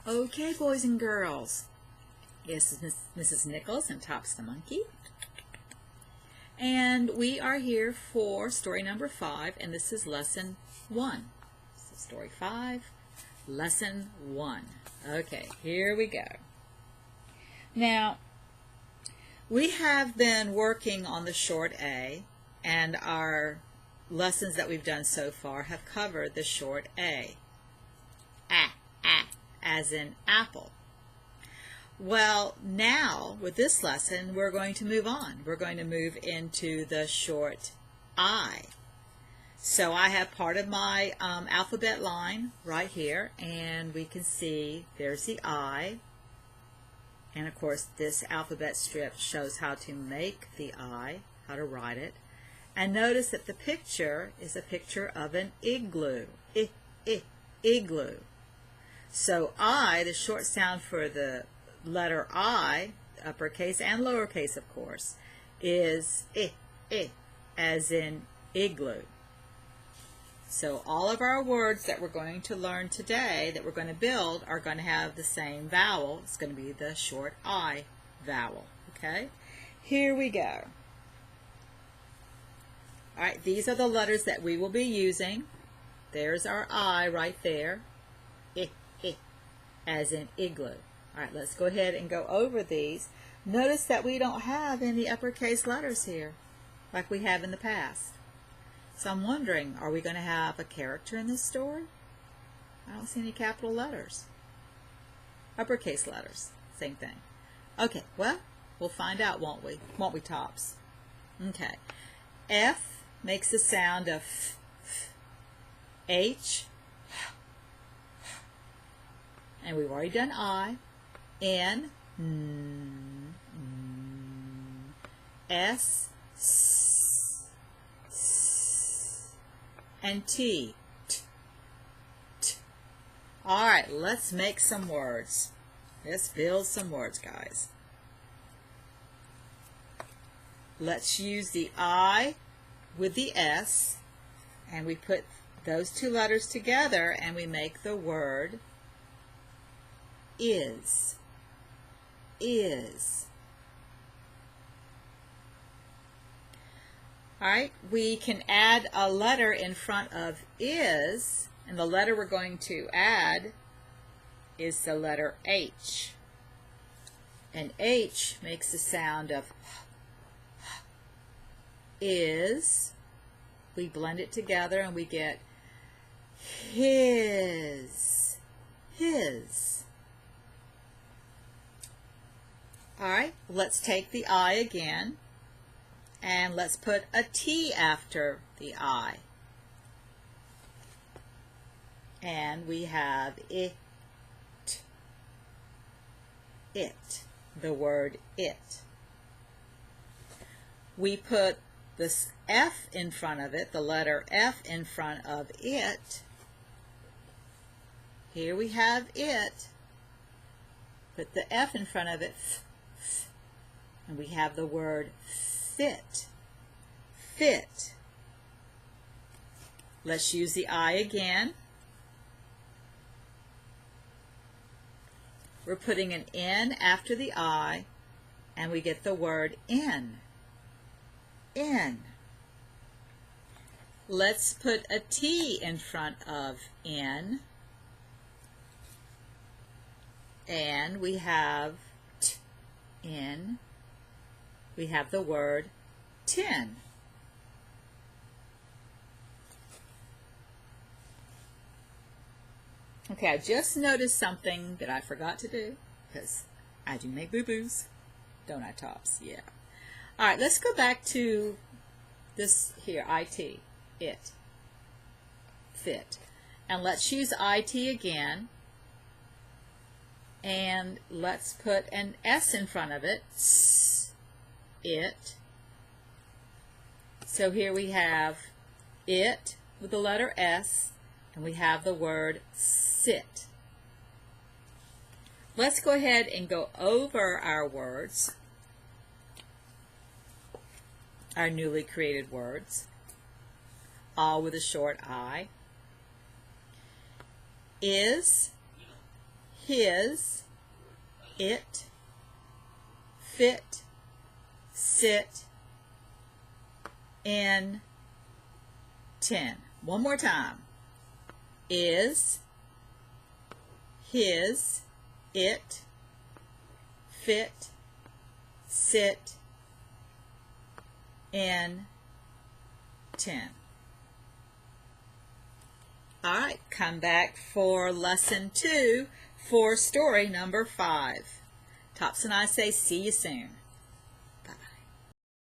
Okay, boys and girls, this is Mrs. Nichols and Tops the Monkey, and we are here for story number 5, and this is lesson 1. So story 5, lesson 1. Okay, here we go. Now, we have been working on the short A, and our lessons that we've done so far have covered the short A. As in apple. Well, now with this lesson we're going to move on. We're going to move into the short I. So I have part of my alphabet line right here, and we can see there's the I, and of course this alphabet strip shows how to make the I, how to write it. And notice that the picture is a picture of an igloo. Igloo. So I, the short sound for the letter I, uppercase and lowercase of course, is as in igloo. So all of our words that we're going to learn today, that we're going to build, are going to have the same vowel. It's going to be the short I vowel. Okay? Here we go. Alright, these are the letters that we will be using. There's our I right there. As in igloo. Alright, let's go ahead and go over these. Notice that we don't have any uppercase letters here like we have in the past. So I'm wondering, are we going to have a character in this story? I don't see any capital letters. Uppercase letters, same thing. Okay, well, we'll find out, won't we? Won't we, Tops? Okay. F makes the sound of f. H, and we've already done I. N, S, and T. All right, let's make some words. Let's build some words, guys. Let's use the I with the S, and we put those two letters together and we make the word is. Alright, we can add a letter in front of is, and the letter we're going to add is the letter H. And H makes the sound of is. We blend it together and we get his. Alright, let's take the I again, and let's put a T after the I. And we have it, the word it. We put this F in front of it, the letter F in front of it. Here we have it. Put the F in front of it, and we have the word fit. Let's use the I again. We're putting an N after the I, and we get the word in. Let's put a T in front of in, and we have in. We have the word tin. Okay, I just noticed something that I forgot to do, because I do make boo-boos, don't I, Tops? Yeah. Alright, let's go back to this here, IT, it, fit. And let's use IT again, and let's put an S in front of it, it. So here we have it with the letter S, and we have the word sit. Let's go ahead and go over our words, our newly created words, all with a short I. Is, his, it, fit, sit, in, 10. One more time. Is, his, it, fit, sit, in, 10. All right, come back for lesson 2 for story number 5. Tops and I say see you soon.